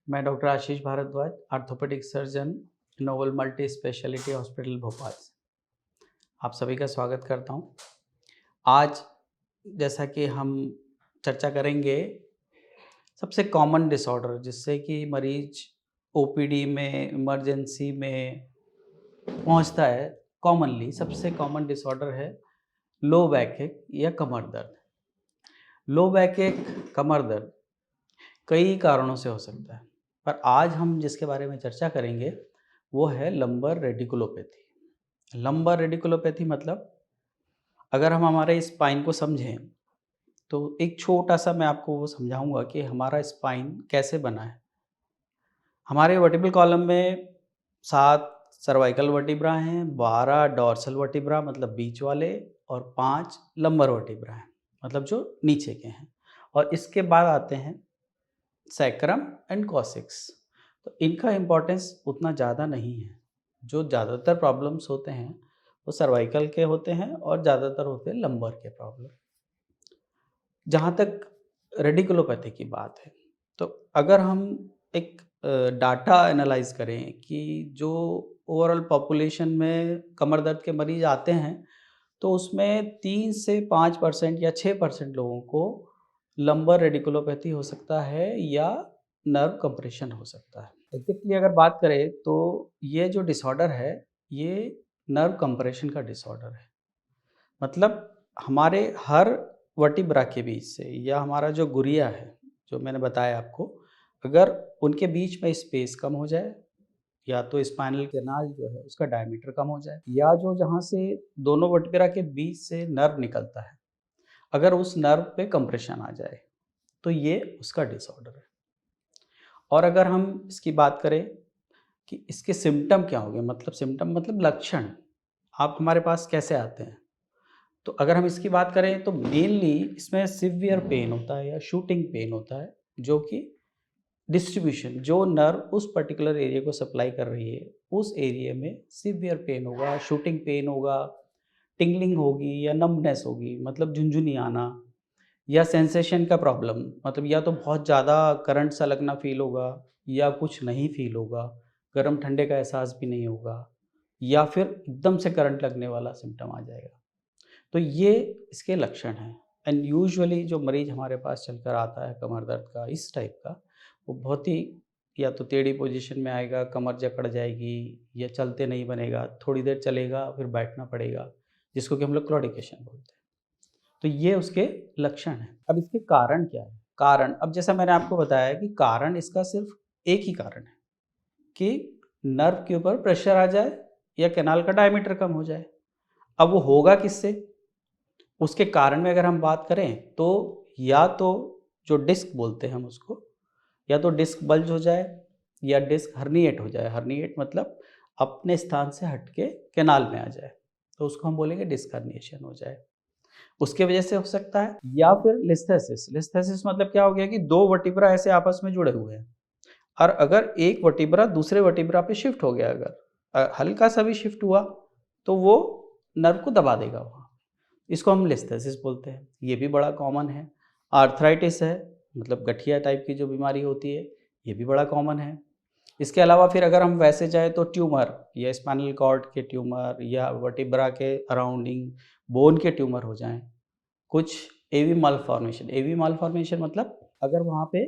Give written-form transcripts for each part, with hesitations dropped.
मैं doctor Ashish Bhardwaj, orthopaedic surgeon, Noble multi speciality hospital Bhopal से आप सभी का स्वागत करता हूं। आज जैसा कि हम चर्चा करेंगे सबसे कॉमन डिसऑर्डर जिससे कि मरीज ओपीडी में, इमरजेंसी में पहुंचता है। कॉमनली सबसे कॉमन डिसऑर्डर है लो बैक एक या कमर दर्द। लो बैक एक, कमर दर्द कई कारणों से हो सकता है, पर आज हम जिसके बारे में चर्चा करेंगे वो है लंबर रेडिकुलोपैथी। लंबर रेडिकुलोपैथी मतलब अगर हम हमारे स्पाइन को समझें तो एक छोटा सा मैं आपको वो समझाऊंगा कि हमारा स्पाइन कैसे बना है। हमारे वर्टिब्रल कॉलम में 7 सर्वाइकल वर्टिब्रा हैं, 12 डॉर्सल वर्टिब्रा मतलब बीच वाले, और 5 लंबर वर्टिब्रा हैं मतलब जो नीचे के हैं, और इसके बाद आते हैं सैक्रम एंड कॉक्सिक्स। तो इनका इम्पोर्टेंस उतना ज़्यादा नहीं है। जो ज़्यादातर प्रॉब्लम्स होते हैं वो सर्वाइकल के होते हैं और ज़्यादातर होते हैं लंबर के प्रॉब्लम। जहाँ तक रेडिकुलोपैथी की बात है, तो अगर हम एक डाटा एनालाइज करें कि जो ओवरऑल पॉपुलेशन में कमर दर्द के मरीज आते हैं तो उसमें 3 से 5% या 6% लोगों को लंबर रेडिकुलोपैथी हो सकता है या नर्व कंप्रेशन हो सकता है। एग्जैक्टली अगर बात करें तो ये जो डिसऑर्डर है ये नर्व कंप्रेशन का डिसऑर्डर है। मतलब हमारे हर वर्टिब्रा के बीच से या हमारा जो गुरिया है, जो मैंने बताया आपको, अगर उनके बीच में स्पेस कम हो जाए या तो स्पाइनल कैनाल जो है उसका डायमीटर कम हो जाए, या जो जहाँ से दोनों वर्टिब्रा के बीच से नर्व निकलता है अगर उस नर्व पे कंप्रेशन आ जाए, तो ये उसका डिसऑर्डर है। और अगर हम इसकी बात करें कि इसके सिम्पटम क्या होंगे, मतलब सिम्पटम मतलब लक्षण आप हमारे पास कैसे आते हैं, तो अगर हम इसकी बात करें तो मेनली इसमें सिवियर पेन होता है या शूटिंग पेन होता है, जो कि डिस्ट्रीब्यूशन जो नर्व उस पर्टिकुलर एरिया को सप्लाई कर रही है उस एरिया में सिवियर पेन होगा, शूटिंग पेन होगा, टिंगलिंग होगी या नम्बनेस होगी मतलब झुंझुनी आना, या सेंसेशन का प्रॉब्लम मतलब या तो बहुत ज़्यादा करंट सा लगना फील होगा या कुछ नहीं फील होगा, गर्म ठंडे का एहसास भी नहीं होगा, या फिर एकदम से करंट लगने वाला सिम्टम आ जाएगा। तो ये इसके लक्षण हैं। एंड यूजुअली जो मरीज़ हमारे पास चलकर आता है कमर दर्द का इस टाइप का, वो बहुत ही या तो टेढ़ी पोजीशन में आएगा, कमर जकड़ जाएगी, या चलते नहीं बनेगा, थोड़ी देर चलेगा फिर बैठना पड़ेगा, जिसको कि हम लोग क्लॉडिकेशन बोलते हैं। तो ये उसके लक्षण हैं। अब इसके कारण क्या है? कारण, अब जैसा मैंने आपको बताया कि कारण इसका सिर्फ एक ही कारण है कि नर्व के ऊपर प्रेशर आ जाए या कैनाल का डायमीटर कम हो जाए। अब वो होगा किससे? उसके कारण में अगर हम बात करें तो या तो जो डिस्क बोलते हैं हम उसको, या तो डिस्क बल्ज हो जाए या डिस्क हर्निएट हो जाए। हर्निएट मतलब अपने स्थान से हट के कैनाल में आ जाए, तो उसको हम बोलेंगे डिस्क हर्निएशन हो जाए, उसके वजह से हो सकता है। या फिर लिस्थेसिस। लिस्थेसिस मतलब क्या हो गया कि दो वर्टिब्रा ऐसे आपस में जुड़े हुए हैं और अगर एक वर्टिब्रा दूसरे वर्टिब्रा पे शिफ्ट हो गया, अगर हल्का सा भी शिफ्ट हुआ तो वो नर्व को दबा देगा वहाँ, इसको हम लिस्थेसिस बोलते हैं। ये भी बड़ा कॉमन है। आर्थराइटिस है, मतलब गठिया टाइप की जो बीमारी होती है, ये भी बड़ा कॉमन है। इसके अलावा फिर अगर हम वैसे जाए तो ट्यूमर या स्पाइनल कॉर्ड के ट्यूमर या वर्टिब्रा के अराउंडिंग बोन के ट्यूमर हो जाएं, कुछ एवी मालफॉर्मेशन। एवी मालफॉर्मेशन मतलब अगर वहाँ पे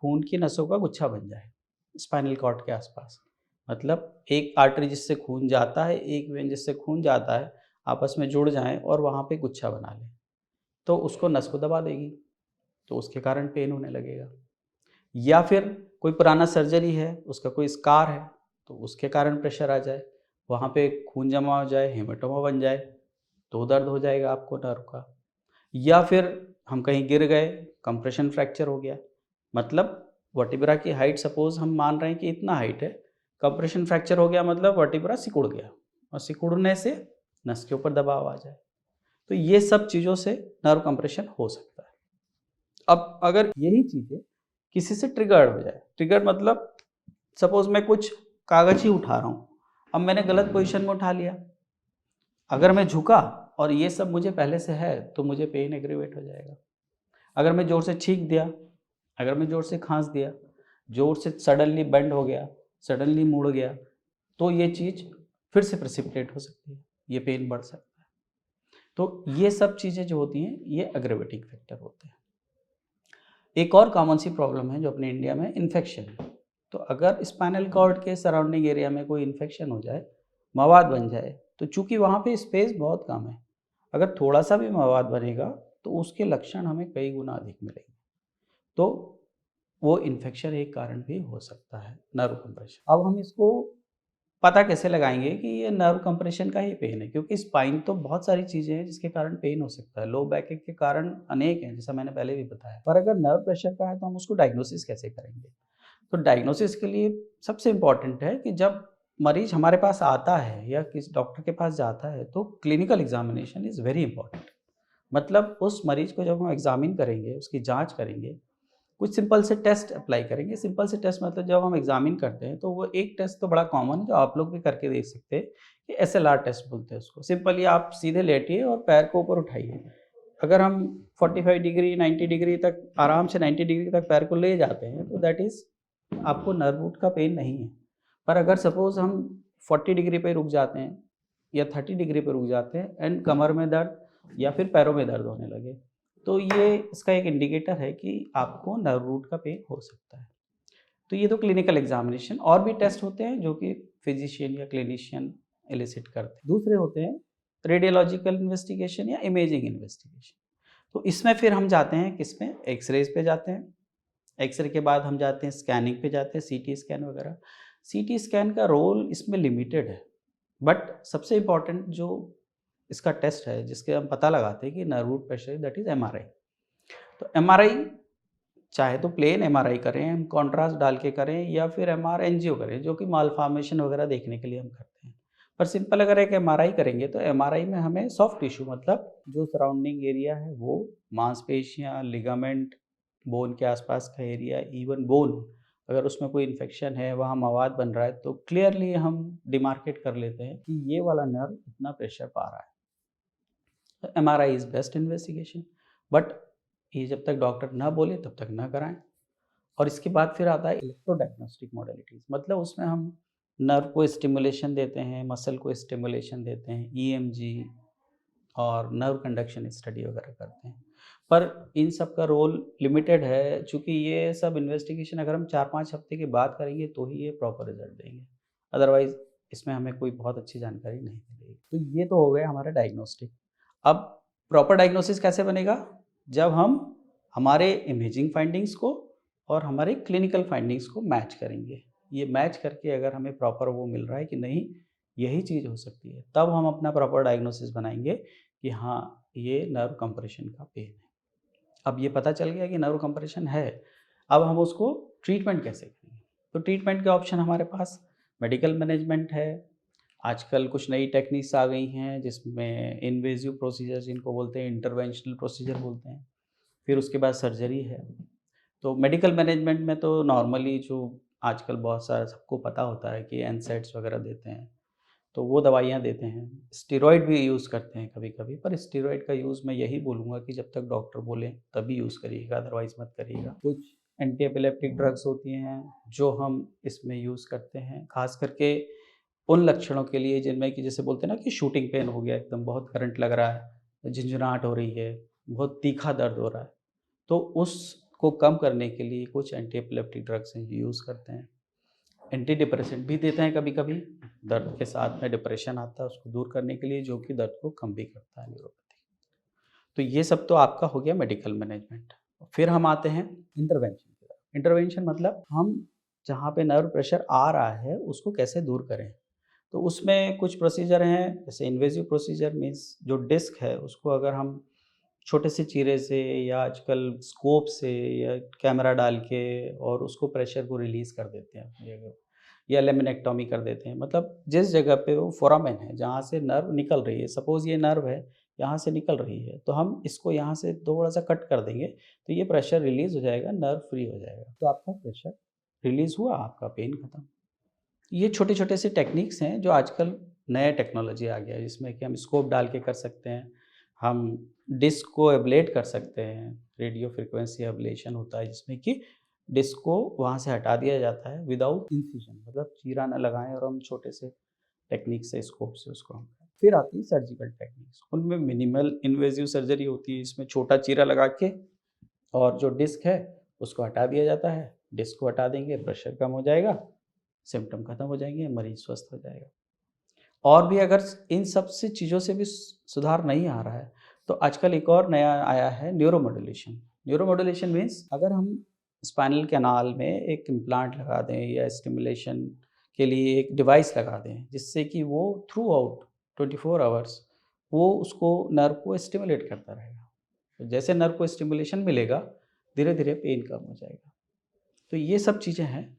खून की नसों का गुच्छा बन जाए स्पाइनल कॉर्ड के आसपास, मतलब एक आर्टरी जिससे खून जाता है, एक वेन जिससे खून जाता है, आपस में जुड़ जाएं और वहाँ पे गुच्छा बना लें, तो उसको नस को दबा देगी, तो उसके कारण पेन होने लगेगा। या फिर कोई पुराना सर्जरी है, उसका कोई स्कार है, तो उसके कारण प्रेशर आ जाए, वहाँ पे खून जमा हो जाए, हेमेटोमा बन जाए, तो दर्द हो जाएगा आपको नर्व का। या फिर हम कहीं गिर गए, कंप्रेशन फ्रैक्चर हो गया, मतलब वर्टिब्रा की हाइट सपोज हम मान रहे हैं कि इतना हाइट है, कंप्रेशन फ्रैक्चर हो गया मतलब वर्टिब्रा सिकुड़ गया, और सिकुड़ने से नस के ऊपर दबाव आ जाए, तो ये सब चीज़ों से नर्व कंप्रेशन हो सकता है। अब अगर यही चीज़ें किसी से ट्रिगर्ड हो जाए, ट्रिगर मतलब सपोज मैं कुछ कागज ही उठा रहा हूँ, अब मैंने गलत पोजीशन में उठा लिया, अगर मैं झुका और ये सब मुझे पहले से है तो मुझे पेन एग्रीवेट हो जाएगा। अगर मैं ज़ोर से छींक दिया, अगर मैं ज़ोर से खांस दिया, जोर से सडनली बेंड हो गया, सडनली मुड़ गया, तो ये चीज़ फिर से प्रेसिपिटेट हो सकती है, ये पेन बढ़ सकता है। तो ये सब चीज़ें जो होती हैं ये एग्रेवेटिंग फैक्टर होते हैं। एक और कॉमन सी प्रॉब्लम है जो अपने इंडिया में, इन्फेक्शन है। तो अगर स्पाइनल कॉर्ड के सराउंडिंग एरिया में कोई इन्फेक्शन हो जाए, मवाद बन जाए, तो चूंकि वहाँ पे स्पेस बहुत कम है, अगर थोड़ा सा भी मवाद बनेगा तो उसके लक्षण हमें कई गुना अधिक मिलेंगे। तो वो इन्फेक्शन एक कारण भी हो सकता है, नर्व कंप्रेशन। अब हम इसको पता कैसे लगाएंगे कि ये नर्व कंप्रेशन का ही पेन है, क्योंकि स्पाइन तो बहुत सारी चीज़ें हैं जिसके कारण पेन हो सकता है। लो बैक के कारण अनेक हैं, जैसा मैंने पहले भी बताया। पर अगर नर्व प्रेशर का है तो हम उसको डायग्नोसिस कैसे करेंगे? तो डायग्नोसिस के लिए सबसे इम्पॉर्टेंट है कि जब मरीज हमारे पास आता है या किसी डॉक्टर के पास जाता है तो clinical examination is very important. मतलब उस मरीज को जब हम एग्जामिन करेंगे, उसकी जांच करेंगे, कुछ सिंपल से टेस्ट अप्लाई करेंगे। सिंपल से टेस्ट मतलब जब हम एग्जामिन करते हैं तो वो एक टेस्ट तो बड़ा कॉमन है जो आप लोग भी करके देख सकते हैं, कि एसएलआर टेस्ट बोलते हैं उसको। सिंपली आप सीधे लेटिए और पैर को ऊपर उठाइए। अगर हम 45 डिग्री 90 डिग्री तक, आराम से 90 डिग्री तक पैर को ले जाते हैं, तो दैट इज़ आपको नर्व रूट का पेन नहीं है। पर अगर सपोज़ हम 40 डिग्री पे रुक जाते हैं या 30 डिग्री पे रुक जाते हैं एंड कमर में दर्द या फिर पैरों में दर्द होने लगे, तो ये इसका एक इंडिकेटर है कि आपको नर्व रूट का पेन हो सकता है। तो ये तो क्लिनिकल एग्जामिनेशन। और भी टेस्ट होते हैं जो कि फिजिशियन या क्लिनिशियन एलिसिट करते हैं। दूसरे होते हैं रेडियोलॉजिकल इन्वेस्टिगेशन या इमेजिंग इन्वेस्टिगेशन। तो इसमें फिर हम जाते हैं किसमें, एक्सरेज पे जाते हैं। एक्सरे के बाद हम जाते हैं स्कैनिंग पे जाते हैं, सीटी स्कैन वगैरह। सीटी स्कैन का रोल इसमें लिमिटेड है, बट सबसे इम्पॉर्टेंट जो इसका टेस्ट है जिसके हम पता लगाते हैं कि nerve root pressure, that is MRI. तो एमआरआई चाहे तो प्लेन एमआरआई करें, हम कॉन्ट्रास्ट डाल के करें, या फिर एमआर एनजियो करें, जो कि मालफॉर्मेशन वगैरह देखने के लिए हम करते हैं। पर सिंपल अगर एक एमआरआई करेंगे तो एमआरआई में हमें सॉफ्ट टिश्यू, मतलब जो सराउंडिंग एरिया है वो मांसपेशियाँ, लिगामेंट, बोन के आसपास का एरिया, इवन बोन, अगर उसमें कोई इन्फेक्शन है, वहाँ मवाद बन रहा है, तो क्लियरली हम डिमार्केट कर लेते हैं कि ये वाला नर्व इतना प्रेशर पा रहा है। तो MRI is best investigation, but ये जब तक डॉक्टर ना बोले तब तक ना कराएं। और इसके बाद फिर आता है इलेक्ट्रोडायग्नोस्टिक मॉडलिटीज़, मतलब उसमें हम नर्व को स्टिमुलेशन देते हैं, मसल को स्टिमुलेशन देते हैं, ईएमजी और नर्व कंडक्शन स्टडी वगैरह करते हैं। पर इन सब का रोल लिमिटेड है, चूँकि ये सब इन्वेस्टिगेशन अगर हम 4-5 हफ्ते के बाद करेंगे तो ही ये प्रॉपर रिज़ल्ट देंगे। अदरवाइज़ इसमें हमें कोई बहुत अच्छी जानकारी नहीं मिलेगी। तो ये तो हो गया हमारा डायग्नोस्टिक। अब प्रॉपर डायग्नोसिस कैसे बनेगा? जब हम हमारे इमेजिंग फाइंडिंग्स को और हमारे क्लिनिकल फाइंडिंग्स को मैच करेंगे। ये मैच करके अगर हमें प्रॉपर वो मिल रहा है कि नहीं, यही चीज़ हो सकती है, तब हम अपना प्रॉपर डायग्नोसिस बनाएंगे कि हाँ, ये नर्व कंप्रेशन का पेन है। अब ये पता चल गया कि नर्व कंप्रेशन है, अब हम उसको ट्रीटमेंट कैसे करेंगे? तो ट्रीटमेंट के ऑप्शन हमारे पास मेडिकल मैनेजमेंट है। आजकल कुछ नई टेक्निक्स आ गई हैं जिसमें इन्वेजिव प्रोसीजर, जिनको बोलते हैं इंटरवेंशनल प्रोसीजर बोलते हैं। फिर उसके बाद सर्जरी है। तो मेडिकल मैनेजमेंट में तो नॉर्मली जो आजकल बहुत सारा सबको पता होता है कि एनसैड्स वगैरह देते हैं, तो वो दवाइयाँ देते हैं। स्टेरॉइड भी यूज़ करते हैं कभी-कभी, पर स्टेरॉइड का यूज़ मैं यही बोलूँगा कि जब तक डॉक्टर बोले तभी यूज़ करिएगा, अदरवाइज़ मत करिएगा। कुछ एंटी एपिलेप्टिक ड्रग्स होती हैं जो हम इसमें यूज़ करते हैं, ख़ास करके उन लक्षणों के लिए जिनमें कि जैसे बोलते हैं ना कि शूटिंग पेन हो गया, एकदम बहुत करंट लग रहा है, झिंझनाहट हो रही है, बहुत तीखा दर्द हो रहा है, तो उसको कम करने के लिए कुछ एंटी एपिलेप्टिक ड्रग्स हैं यूज़ करते हैं। एंटी डिप्रेसेंट भी देते हैं कभी-कभी, दर्द के साथ में डिप्रेशन आता है उसको दूर करने के लिए, जो कि दर्द को कम भी करता है न्यूरोपैथी। तो ये सब तो आपका हो गया मेडिकल मैनेजमेंट। फिर हम आते हैं इंटरवेंशन की तरफ। इंटरवेंशन मतलब हम जहाँ पे नर्व प्रेशर आ रहा है उसको कैसे दूर करें। तो उसमें कुछ प्रोसीजर हैं, जैसे इन्वेजिव प्रोसीजर मीन्स जो डिस्क है उसको अगर हम छोटे से चीरे से या आजकल स्कोप से या कैमरा डाल के और उसको प्रेशर को रिलीज़ कर देते हैं अपनी जगह, या लेमिनेक्टॉमी कर देते हैं। मतलब जिस जगह पे वो फोरामेन है जहाँ से नर्व निकल रही है, सपोज़ ये नर्व है, यहाँ से निकल रही है, तो हम इसको यहाँ से थोड़ा-सा कट कर देंगे, तो ये प्रेशर रिलीज़ हो जाएगा, नर्व फ्री हो जाएगा। तो आपका प्रेशर रिलीज़ हुआ, आपका पेन खत्म। ये छोटे-छोटे से टेक्निक्स हैं जो आजकल नया टेक्नोलॉजी आ गया है, जिसमें कि हम स्कोप डाल के कर सकते हैं, हम डिस्क को एब्लेट कर सकते हैं, रेडियो फ्रीक्वेंसी एब्लेशन होता है जिसमें कि डिस्क को वहाँ से हटा दिया जाता है विदाउट इंसिजन, मतलब चीरा न लगाएं और हम छोटे से टेक्निक से, स्कोप से उसको हम करें। फिर आती है सर्जिकल टेक्निक्स, उनमें मिनिमल इन्वेजिव सर्जरी होती है, इसमें छोटा चीरा लगा के और जो डिस्क है उसको हटा दिया जाता है। डिस्क को हटा देंगे, प्रेशर कम हो जाएगा, सिम्पटम खत्म हो जाएंगे, मरीज स्वस्थ हो जाएगा। और भी अगर इन सब से चीज़ों से भी सुधार नहीं आ रहा है तो आजकल एक और नया आया है, न्यूरोमॉड्यूलेशन। न्यूरोमॉड्यूलेशन मीन्स अगर हम स्पाइनल कैनाल में एक इम्प्लांट लगा दें या स्टिमुलेशन के लिए एक डिवाइस लगा दें जिससे कि वो थ्रू आउट 24 आवर्स वो उसको नर्व को स्टिमुलेट करता रहेगा, तो जैसे नर्व को स्टिमुलेशन मिलेगा धीरे धीरे पेन कम हो जाएगा। तो ये सब चीज़ें हैं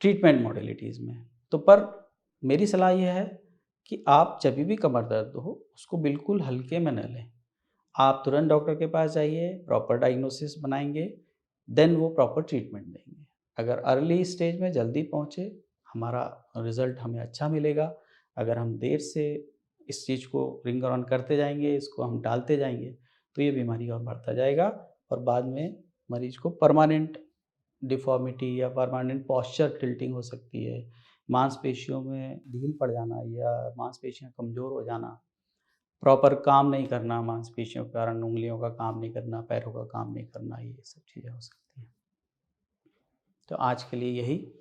ट्रीटमेंट मॉडलिटीज़ में। तो पर मेरी सलाह ये है कि आप जब भी कमर दर्द हो उसको बिल्कुल हल्के में न लें। आप तुरंत डॉक्टर के पास जाइए, प्रॉपर डायग्नोसिस बनाएँगे, देन वो प्रॉपर ट्रीटमेंट देंगे। अगर अर्ली स्टेज में जल्दी पहुँचे, हमारा रिज़ल्ट हमें अच्छा मिलेगा। अगर हम देर से इस चीज़ को रिंग अराउंड करते जाएँगे, इसको हम टालते जाएँगे, तो ये बीमारी और बढ़ता जाएगा और बाद में मरीज़ को परमानेंट डिफ़ॉर्मिटी या परमानेंट पोस्चर टिल्टिंग हो सकती है। मांसपेशियों में ढील पड़ जाना या मांसपेशियाँ कमज़ोर हो जाना, प्रॉपर काम नहीं करना मांसपेशियों के कारण, उँगलियों का काम नहीं करना, पैरों का काम नहीं करना, ये सब चीज़ें हो सकती हैं। तो आज के लिए यही,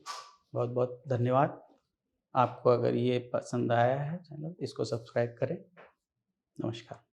बहुत-बहुत धन्यवाद। आपको अगर ये पसंद आया है चैनल, इसको सब्सक्राइब करें। नमस्कार।